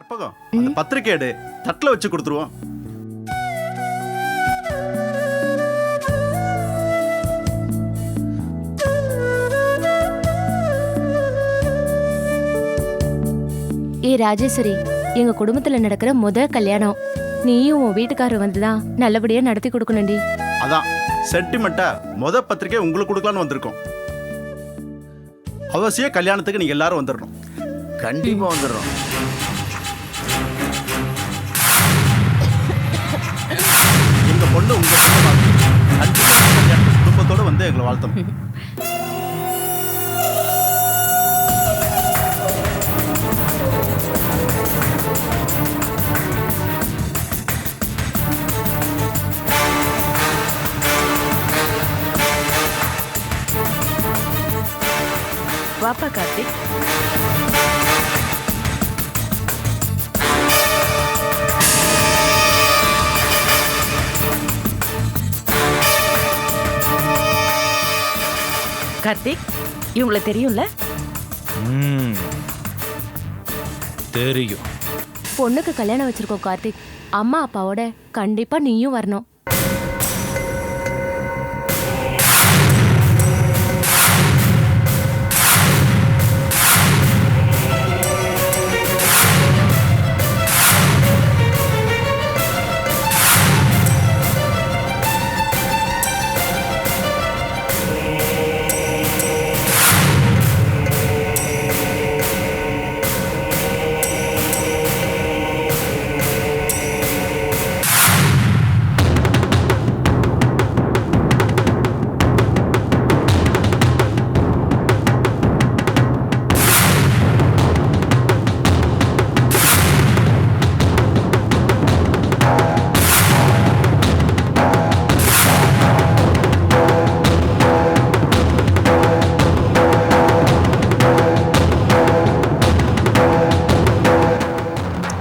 கற்பகம், அந்த பத்திரிக்கை எடு, தட்டுல வச்சு கொடுத்துருவோம். ராஜேஸ்வரி, எங்க குடும்பத்துல நடக்கிற முதல் கல்யாணம் நீயும் உன் வீட்டுக்காரர் வந்துதான் நல்லபடியா நடத்தி கொடுக்கணும்டி. அதான் சென்டிமெண்டா பத்திரிக்கை உங்களுக்கு கொடுக்கலான்னு வந்திருக்கோம். அவசியம் கல்யாணத்துக்கு நீங்க எல்லாரும் வந்துடணும். கண்டிப்பா வந்துடுறோம். எங்க பொண்ணு உங்க கண்டிப்பா குடும்பத்தோட வந்து எங்களை வாழ்த்தணும். வாப்பா கார்த்திக். கார்த்திக், இவங்கள தெரியும்ல? தெரியும். பொண்ணுக்கு கல்யாணம் வச்சிருக்கோம் கார்த்திக். அம்மா அப்பாவோட கண்டிப்பா நீயும் வரணும்.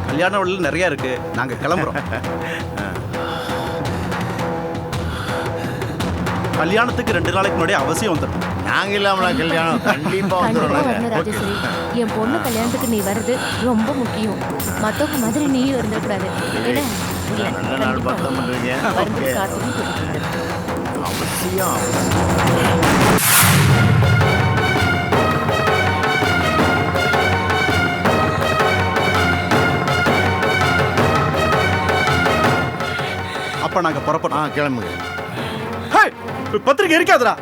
கல்யாண வழியில் நிறைய இருக்கு, நாங்க கிளம்புறோம். கல்யாணத்துக்கு 2 நாளைக்கு முன்னாடி அவசியம் வந்துடும். நாங்க இல்லாமல கல்யாணம் கண்டிப்பா வந்துடுறோம். ராஜேஸ்வரி, என் பொண்ணு கல்யாணத்துக்கு நீ வர்றது ரொம்ப முக்கியம். மத்தவங்க மாதிரி நீயும் இருந்துடக்கூடாது. நல்ல நாள் பார்த்தா பண்றீங்க. அவசியம். அப்ப நாங்க புறப்படலாம். கிளம்புங்க. பத்திரிக்கை இருக்காதுடா.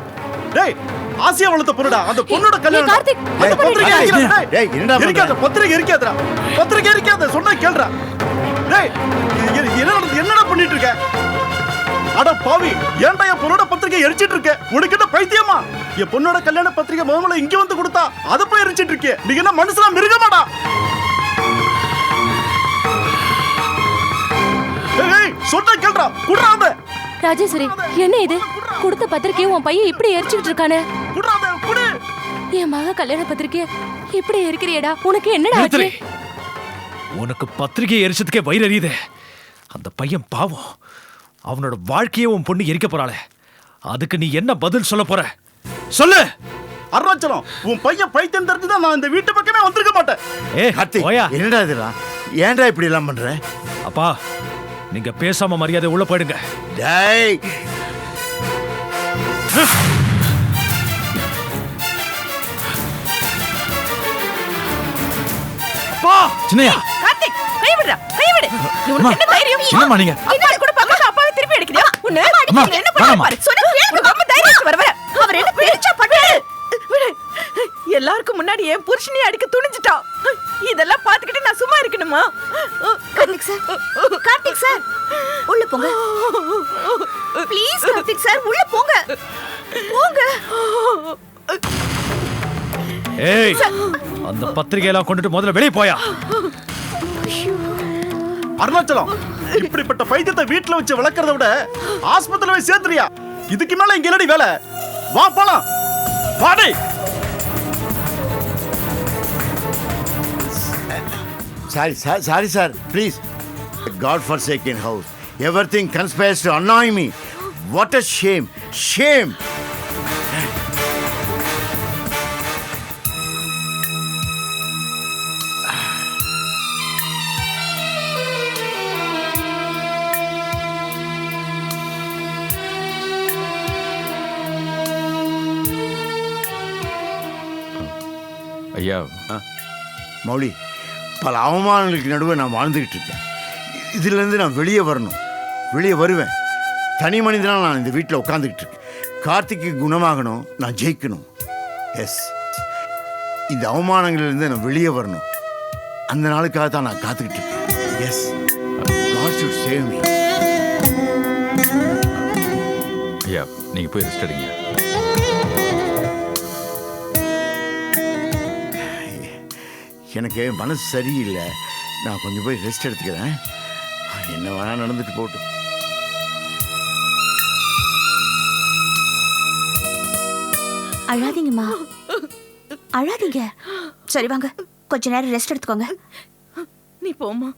டேய், ஆசியா வளர்த்த பொண்ணுடா, அந்த பொண்ணோட கல்யாணம். கார்த்திக், அந்த பத்திரிக்கை டேய், என்னடா இருக்காத? பத்திரிக்கை இருக்காதுடா. பத்திரிக்கை இருக்காத, சொன்னா கேளுடா. டேய், என்னடா பண்ணிட்டு இருக்க? அட பாவி, ஏன்டா என் பொண்ணோட பத்திரிக்கை எரிச்சிட்டு இருக்க? உனக்கு என்ன பைத்தியமா? என் பொண்ணோட கல்யாண பத்திரிக்கை முதல்ல இங்க வந்து கொடுத்தா அத போய் எரிச்சிட்டு இருக்கே. நீங்க என்ன மனுஷனா மிருகமாடா? சொன்னா கேளுடா, குடுறாத. ராஜேஸ்வரி, என்ன இது? கொடுத்த பத்திரிக்கையை உன் பையன் இப்படி எரிச்சுக்கிட்டு இருக்கானே. குடுறாத, குடு. என் மக கல்யாண பத்திரிக்கையை இப்படி எரிக்கிறியடா? உனக்கு என்னடா ஆச்சு? உனக்கு பத்திரிகை எரிச்சதுக்கே வயிறு எரியுது. அந்த பையன் பாவம், அவனோட வாழ்க்கையே உன் பொண்ணு எரிக்க போறாளே. அதுக்கு நீ என்ன பதில் சொல்ல போற? சொல்லு. அருணாச்சலம், உன் பையன் பைத்தியம் தெரிஞ்சுதான் நான் இந்த வீட்டு பக்கமே வந்திருக்க மாட்டேன். கார்த்திக், என்னடா இதெல்லாம்? ஏன்டா இப்படி எல்லாம் பண்ற? அப்பா, நீங்க பேசாம மரியாதை உள்ள போயிடுங்க. டேய், அப்பா, சின்னையா. கார்த்திக், கைவிடுடா, கைவிடு. இவனுக்கு என்ன தைரியம்? என்னம்மா நீங்க? அப்பா கூட பார்க்க அப்பாவை திருப்பி அடிக்கறியா? உன்னை அடிக்க என்ன பண்ண பாரு. சொன்னா கேளுங்க, ரொம்ப தைரியமா வரவ. அவர் என்ன பேச்சா பண்ணாரு? எல்லாருக்கும் முன்னாடி என் புருஷனை அடிக்க துணிஞ்சிட்டான். இதெல்லாம் பாத்துக்கிட்டு நான் சும்மா இருக்கணுமா? கார்த்திக் சார், கார்த்திக் சார், உள்ள போங்க. ப்ளீஸ் கார்த்திக் சார், உள்ள போங்க. போங்க. ஏய், அந்த பத்திரிகை எல்லாம் கொண்டுட்டு முதல்ல வெளியே போயா. அருணாச்சலம், இப்படிப்பட்ட பைத்தியத்தை வீட்டுல வச்சு வளர்க்கறத விட ஆஸ்பத்திரியில போய் சேர்த்துறியா? இதுக்கு மேல இங்க என்னடி வேலை? வா போலாம். வாடி. Sorry, sir. Please. God-forsaken house. Everything conspires to annoy me. What a shame. Shame. ஐயா மௌலி, பல அவமானங்களுக்கு நடுவே நான் வாழ்ந்துக்கிட்டு இருக்கேன். இதுலேருந்து நான் வெளியே வரணும். வெளியே வருவேன். தனி மனிதனால் நான் இந்த வீட்டில் உட்காந்துக்கிட்டு இருக்கேன். கார்த்திக்கு குணமாகணும், நான் ஜெயிக்கணும். எஸ், இந்த அவமானங்களிலிருந்து நான் வெளியே வரணும். அந்த நாளுக்காக தான் நான் காத்துக்கிட்டு இருக்கேன். Yes, God should save me. ஐயா நீங்க போய் ரெஸ்ட் எடுங்க. எனக்கு மனசு சரியில்லை. நான் கொஞ்சம் போய் ரெஸ்ட் எடுத்துக்கிறேன். என்ன வேணா நடந்துட்டு போட்டும். அழாதீங்கம்மா, அழாதீங்க. சரி வாங்க, கொஞ்ச நேரம் ரெஸ்ட் எடுத்துக்கோங்க. நீ போம்மா.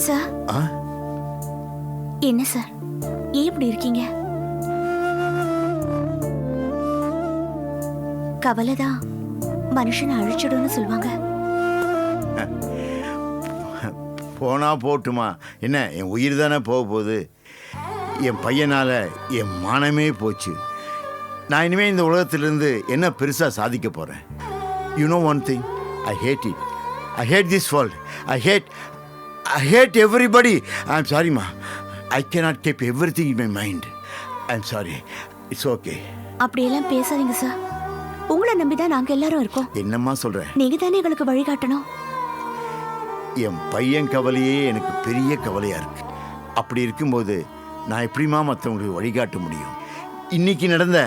சார், ஆ, என்ன சார், ஏன் இப்படி இருக்கீங்க? கவலைதான் மனுஷனை அழிச்சிடும்னு சொல்லுவாங்க. போனா போட்டுமா, என்ன என் உயிர் தானே போக போகுது. என் பையனால் என் மானமே போச்சு. நான் இனிமேல் இந்த உலகத்திலிருந்து என்ன பெருசாக சாதிக்க போகிறேன்? You know one thing, I hate it. I hate this world. I hate everybody. I'm sorry, ma. I cannot keep everything in my mind. I'm sorry. It's okay. அப்படியெல்லாம் பேசாதீங்க சார். உங்களை நம்பிதான் நாங்க எல்லாரும் இருக்கோம். என்னம்மா சொல்ற? நீங்க தானே எங்களுக்கு வழிகாட்டணும். என் பையன் கவலையே எனக்கு பெரிய கவலையா இருக்கு. அப்படி இருக்கும்போது நான் எப்படிமா மற்றவங்களுக்கு வழிகாட்ட முடியும்? இன்னைக்கு நடந்த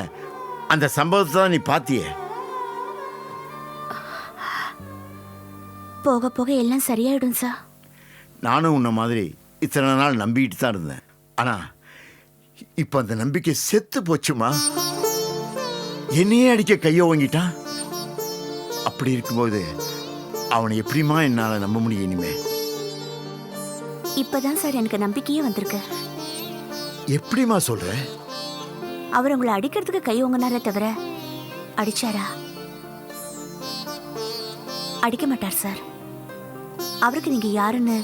அந்த சம்பவத்தை தான் நீ பாத்தியே. போக போக எல்லாம் சரியாயிடும் சார். நானும் உன்ன மாதிரி இத்தனை நாள் நம்பிக்கிட்டு தான் இருந்தேன். ஆனா இப்போ அந்த நம்பிக்கை செத்து போச்சுமா. என்னையே அடிக்க கையை வாங்கிட்டான். அப்படி இருக்கும்போது அவனை எப்படிமா என்னால நம்ப முடியும் இனிமே? இப்பதான் சார் எனக்கு நம்பிக்கையே வந்திருக்கு. எப்படிமா சொல்ற? அவர் உங்களை அடிக்கிறதுக்கு கை ஓங்கினாரே தவிர அடிச்சாரா? அடிக்க மாட்டார் சார். அவருக்கு நீங்க யாருன்னு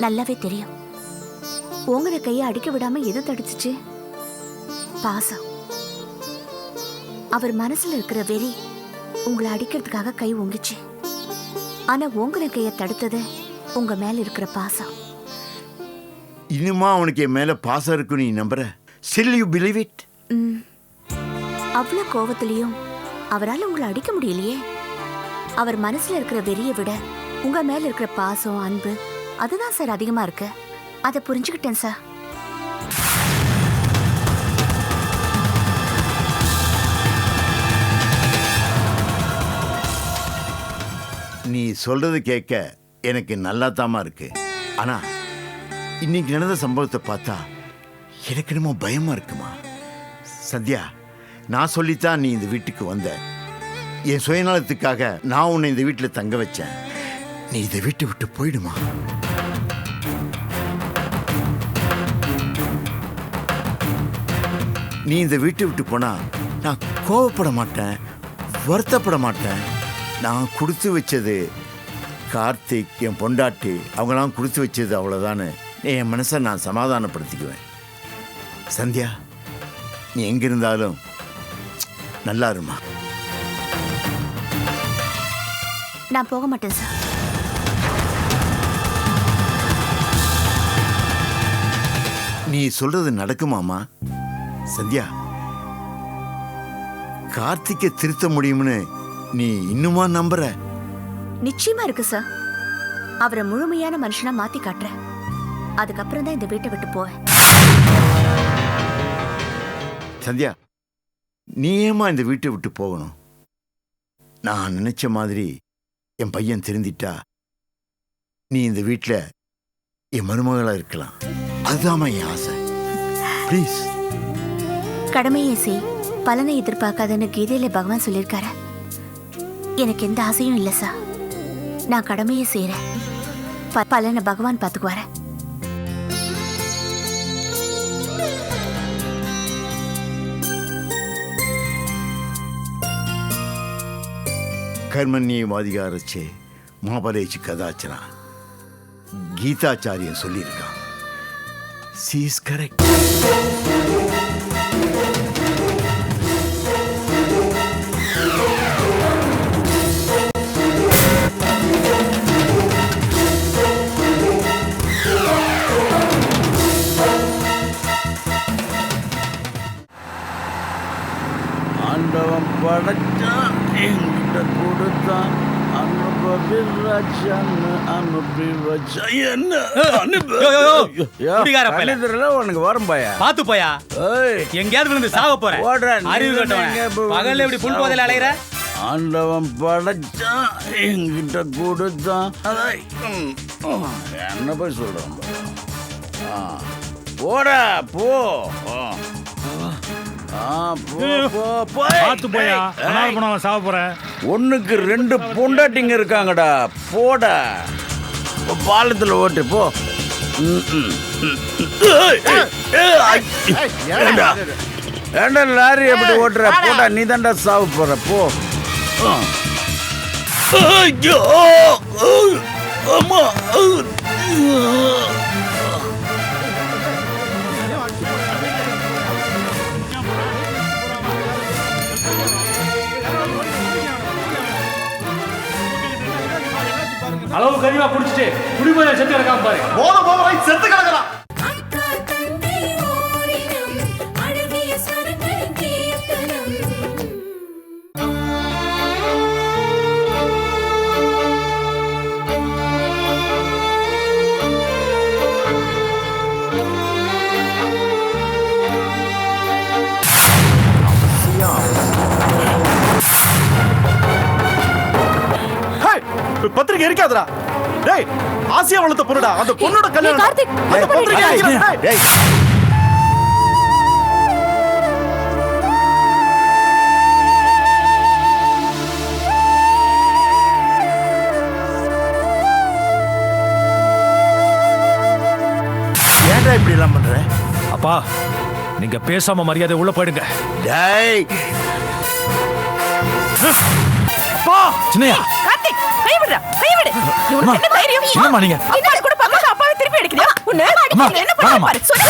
நல்லாவே தெரியும். உங்களை கையை அடிக்க விடாம எது தடுத்துச்சு? பாசம். அவர் மனசுல இருக்கிற வெறி உங்களை அடிக்கிறதுக்காக கை ஓங்கிச்சு. ஆனா உங்களை கையை தடுத்தது உங்க மேல இருக்கிற பாசம். இன்னுமா அவனுக்கு என் மேல பாசம் இருக்கு நீ நம்புற? Still you believe it? அவ்வளவு கோவத்திலையும் அவரால் உங்களை அடிக்க முடியலையே. அவர் மனசுல இருக்கிற வெறியை விட உங்க மேல இருக்கிற பாசம், அன்பு அதுதான் சார் அதிகமா இருக்கு. அதை புரிஞ்சுக்கிட்டேன் சார். நீ சொல்றது கேட்க எனக்கு நல்லாத்தாமா இருக்கு. ஆனா இன்னைக்கு நடந்த சம்பவத்தை பார்த்தா எனக்கு என்னமோ பயமா இருக்குமா. சத்யா, நான் சொல்லித்தான் நீ இந்த வீட்டுக்கு வந்த. என் சுயநலத்துக்காக நான் உன்னை இந்த வீட்டில் தங்க வச்சேன். நீ இதை வீட்டை விட்டு போயிடுமா. நீ இந்த வீட்டை விட்டு போனா நான் கோவப்பட மாட்டேன், வருத்தப்பட மாட்டேன். நான் கொடுத்து வச்சது கார்த்திக், என் பொண்டாட்டி, அவங்களாம் கொடுத்து வச்சது அவ்வளோதானு என் மனசை நான் சமாதானப்படுத்திக்குவேன். சந்தியா, நீ எங்க இருந்தாலும் நல்லா இருமா. நான் போக மாட்டேன் சார். நீ சொல்றது நடக்குமாமா? சந்தியா, கார்த்திகை திருத்த முடியும்னு நீ இன்னுமா நம்புற? நிச்சயமா இருக்கு சார். அவரை முழுமையான மனுஷனா மாத்தி காட்டுறேன். அதுக்கப்புறம் தான் இந்த வீட்டை விட்டு போவேன். சந்தியா, நீ ஏமா இந்த வீட்டை விட்டு போகணும்? நான் நினைச்ச மாதிரி என் பையன் திருந்திட்டா நீ இந்த வீட்டில் என் மருமகளா இருக்கலாம். அதுதாம்மா என் ஆசை. ப்ளீஸ். கடமையை செய், பலனை எதிர்பார்க்காதன்னு கீதையில பகவான் சொல்லியிருக்காரு. எனக்கு எந்த ஆசையும் இல்லை சார். நான் கடமையை செய்யறேன், பலனை பகவான் பார்த்துக்குவாரு. கர்மண்யவாதிகாரச்சே மாபலேச்சு கதாச்சனா கீதாச்சாரியன் சொல்லியிருக்கான். She is correct. ஆண்டவன் படைச்சான், என்கிட்ட கொடுத்தான், அனுபவி ராஜான்னு அனுப்பி வச்சான். என்ன உனக்கு வரும் பையா, பாத்து போயா, எங்கேயாவது விழுந்து சாவ போற. அறிவு கட்டவன் பகல்ல இப்படி புல் போதையில அலையிற. ஆண்டவன் படைச்சான், என்கிட்ட கொடுத்தான். என்ன போய் சொல்றான் போடா போ. பாத்து போயா, சாவ போறேன். ஒண்ணுக்கு 2 பொண்டாட்டிங்க இருக்காங்கடா. போடா பாலத்துல ஓட்டு போ. ஏண்டா லாரி எப்படி ஓட்டுற? போடா, நீ தாண்டா சாவு போற. போ. அம்மா. அளவு கனிவா குடிச்சிட்டு குடிபோதை செத்து கிடக்காம பாரு. போதை செத்து கிடக்குறான். பத்திரிக்கை இருக்காதுடா. டேய், ஆசியா வளர்த்த பொண்ணுடா, அந்த பொண்ணோட கல்யாணம். கார்த்திக், அந்த பத்திரிக்கை அடிக்கிறா. டேய். ஏன்டா இப்படி எல்லாம் பண்ற? அப்பா, நீங்க பேசாம மரியாதை உள்ள போயிடுங்க. டேய். அப்பா, சின்னையா. கார்த்திக், கை விடுடா, கை விடு. உனக்கு என்ன தைரியம்? என்னம்மா நீங்க? இன்னால கூட பார்க்காம அப்பாவை திருப்பி அடிக்கிறியா? உன்னை அடிக்கிறேன், என்ன பண்ண பாரு. சொல்லு.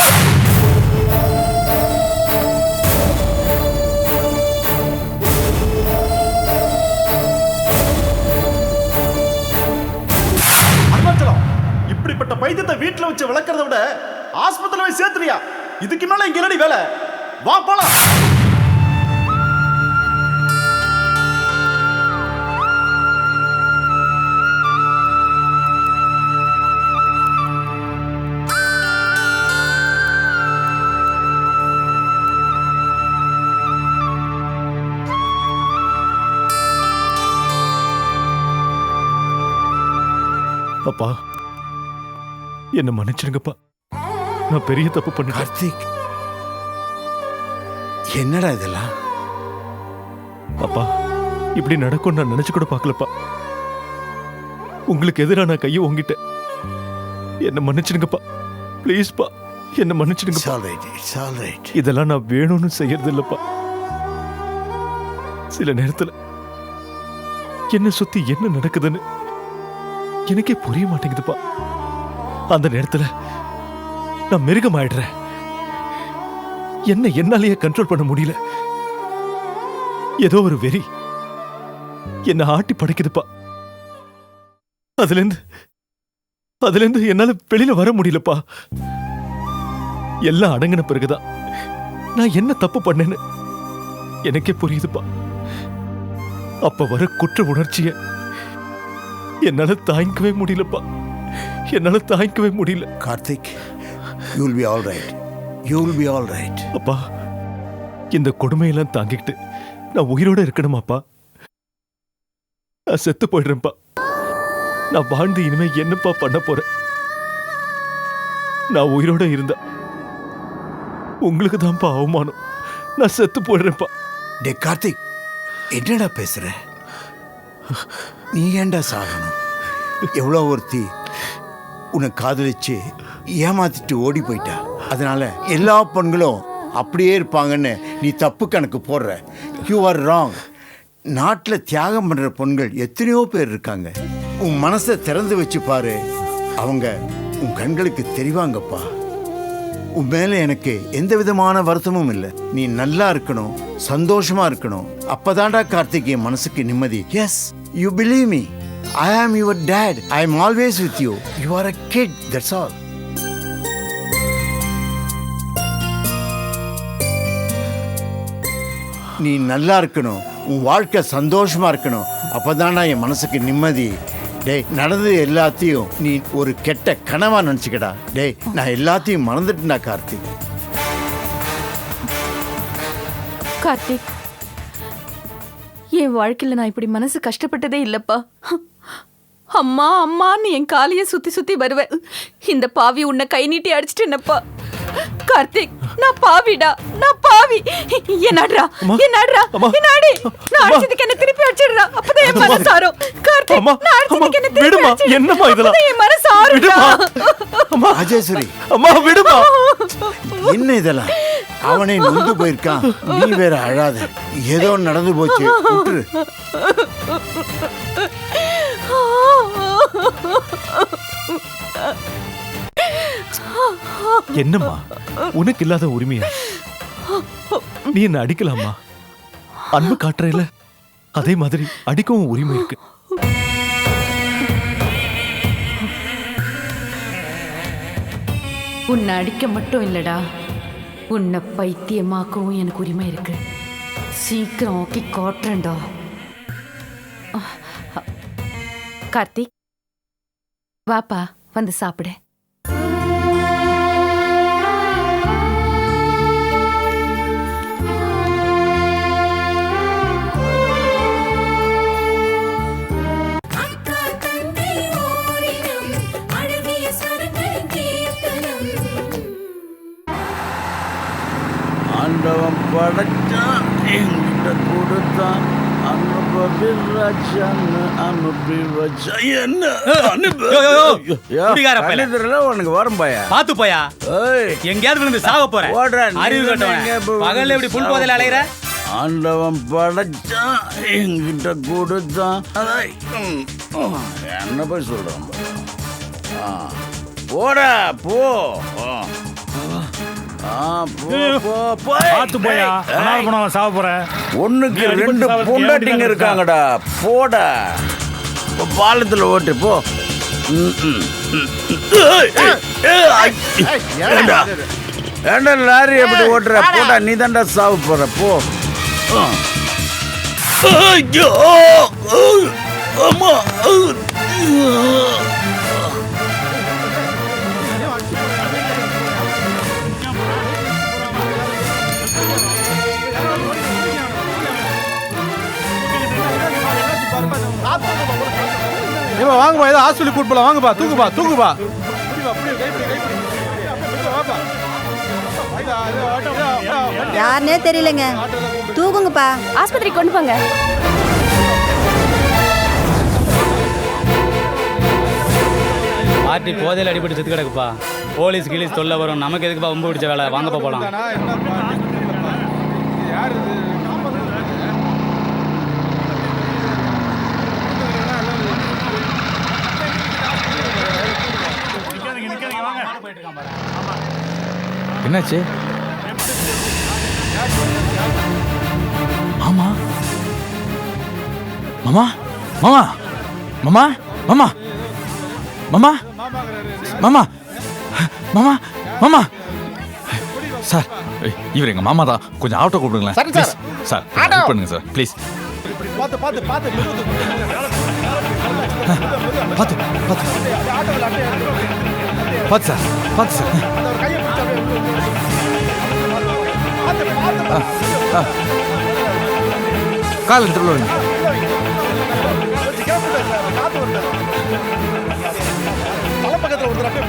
அருணாச்சலம், இப்படிப்பட்ட பைத்தியத்தை வீட்டுல வச்சு விளக்கறத விட ஆஸ்பத்திரியில போய் சேர்த்துறியா? இதுக்கு மேல இங்க என்னடி வேலை? வா போலாம். அப்பா, என்ன மன்னிச்சிருங்கப்பா. நான் பெரிய தப்பு பண்ணேன். கார்த்திக், என்னடா இதெல்லாம்? அப்பா, இப்படி நடக்கும் நான் நினைச்சு கூட பார்க்கலப்பா. உங்களுக்கு எதிராக நான் கையை ஓங்கிட்டேன். என்ன மன்னிச்சிடுங்கப்பா. ப்ளீஸ்ப்பா, என்ன மன்னிச்சிடுங்க. It's all right, it's all right. இதெல்லாம் நான் வேணும்னு செய்யறது இல்லப்பா. சில நேரத்துல என்ன சுத்தி என்ன நடக்குதுன்னு எனக்கே புரிய மாட்டேங்குதுப்பா. அந்த நேரத்துல நான் மிருகம் ஆயிடுறேன். என்ன என்னாலேயே கண்ட்ரோல் பண்ண முடியல. ஏதோ ஒரு வெறி என்ன ஆட்டி படைக்குதுப்பா. அதுல இருந்து என்னால வெளியில வர முடியலப்பா. எல்லாம் அடங்கின பிறகுதான் நான் என்ன தப்பு பண்ணேன்னு எனக்கே புரியுதுப்பா. அப்ப வர குற்ற உணர்ச்சிய என்னால தாங்கிக்கவே முடியலப்பா. என்னால தாங்கிக்கவே முடியல. Karthik, you will be all right. You will be all right. அப்பா, இந்த கொடுமையெல்லாம் தாங்கிக்கிட்டு நான் உயிரோட இருக்கணுமாப்பா? நான் செத்து போயிடுறேன்ப்பா. நான் வாழ்ந்து இனிமே என்னப்பா பண்ண போறேன்? நான் உயிரோட இருந்தா உங்களுக்கு தான்ப்பா அவமானம். நான் செத்து போயிடுறேன்ப்பா. டே கார்த்திக், என்னடா பேசுற? நீ ஏன்டா சாகணும்? எவ்வளோ ஒருத்தி உன்னை காதலிச்சு ஏமாத்திட்டு ஓடி போயிட்டா. அதனால எல்லா பெண்களும் அப்படியே இருப்பாங்கன்னு நீ தப்பு கணக்கு போடுற. You are wrong. நாட்டில் தியாகம் பண்ணுற பெண்கள் எத்தனையோ பேர் இருக்காங்க. உன் மனசை திறந்து வச்சு பாரு, அவங்க உன் கண்களுக்கு தெரிவாங்கப்பா. உன் மேலே எனக்கு எந்த விதமான வருத்தமும் இல்லை. நீ நல்லா இருக்கணும், சந்தோஷமா இருக்கணும். அப்பதான்டா கார்த்திக் என் மனசுக்கு நிம்மதி. Yes, you believe me. I am your dad. I am always with you. You are a kid. That's all. நீ நல்லா இருக்கணும், உன் வாழ்க்கை சந்தோஷமா இருக்கணும். அப்பதானா என் மனசுக்கு நிம்மதி. டேய், நடந்தது எல்லாத்தையும் நீ ஒரு கெட்ட கனவா நினைச்சுக்கடா. டேய், நான் எல்லாத்தையும் மறந்துட்டேன்டா கார்த்திக். கார்த்திக், என் வாழ்க்கையில நான் இப்படி மனசு கஷ்டப்பட்டதே இல்லப்பா. அம்மா அம்மான்னு என் காலைய சுத்தி சுத்தி வருவேன். இந்த பாவி உன்னை கை நீட்டி அடிச்சிட்டேனப்பா. கார்த்திக், நான் பாவிடா, நான் பாவி. என்னடா என்னடா என்னடி? நான் அடிச்சதுக்கு என்ன திருப்பி அடிச்சிடுறா. அப்பதான் என் மனசு ஆறும். கார்த்திக், நான் அடிச்சதுக்கு என்ன திருப்பி அடிச்சிடுறா. என்னம்மா இதெல்லாம்? என் மனசு ஆறுடா. அம்மா, ராஜேஸ்வரி, அம்மா விடுமா. என்ன இதெல்லாம்? அவனே நொந்து போயிருக்கான், நீ வேற அழாத. ஏதோ நடந்து போச்சு, விட்டுரு. என்னம்மா, உனக்கு இல்லாத உரிமையா? நீ என்ன அடிக்கலாமா? அன்பு காட்டுறல, அதே மாதிரி அடிக்கவும் உரிமை இருக்கு. உன்னை அடிக்க மட்டும் இல்லடா, உன்னை பைத்தியமாக்கவும் எனக்கு உரிமை இருக்கு. சீக்கிரம் ஓகே காட்டுறேன்டா. கார்த்திக், வாப்பா, வந்து சாப்பிடு. ஆண்டவன் படைச்சான், என்கிட்ட கொடுத்தான், அனுப்பி வச்சா. என்ன உனக்கு வரும் பையா? பாத்து போயா, எங்கேயாவது விழுந்து சாக போற. அறிவு கட்டவன், பகல்ல எப்படி புல் போதையில அலையிற? ஆண்டவன் படைச்சான், என்கிட்ட கொடுத்தான். என்ன போய் சொல்றான்? போடா போ. ஒண்ணுக்கு ரெண்டு பொண்டாட்டிங்க இருக்காங்கடா. போடா, பாலத்துல ஓட்டு போ. ஏண்டா லாரி எப்படி ஓட்டுற? போடா, நீ தாண்டா சாவு போற. போ. அம்மா, வாங்கப்பா, ஏதோ ஹாஸ்பிட்டல் கூட்டு போலாம். வாங்கப்பா, தூக்குப்பா தூக்குப்பா. யாருன்னே தெரியலங்க, தூக்குங்கப்பா. ஆஸ்பத்திரி கொண்டு போங்க. பார்ட்டி போதையில அடிபட்டு செத்து கிடக்குப்பா. போலீஸ் கிளீஸ் தொல்லை வரும். நமக்கு எதுக்குப்பா வம்பு பிடிச்ச வேலை? வாங்கப்பா போலாம். என்னாச்சு? மாமா, மாமா, மாமா, மாமா, மாமா, மாமா, மாமா, மாமா, மாமா. சார், இவர் எங்க மாமா தான். கொஞ்சம் ஆட்டோ கூப்பிடுங்களேன். சரி சார். சார், ஹெல்ப் பண்ணுங்க சார், ப்ளீஸ். பாத்து பாத்து பாத்து. பார்த்து பார்த்து பார்த்து சார் பார்த்து சார் கால் எடுத்துள்ள வருங்க தலை பக்கத்துல ஒருத்தர் அப்படியே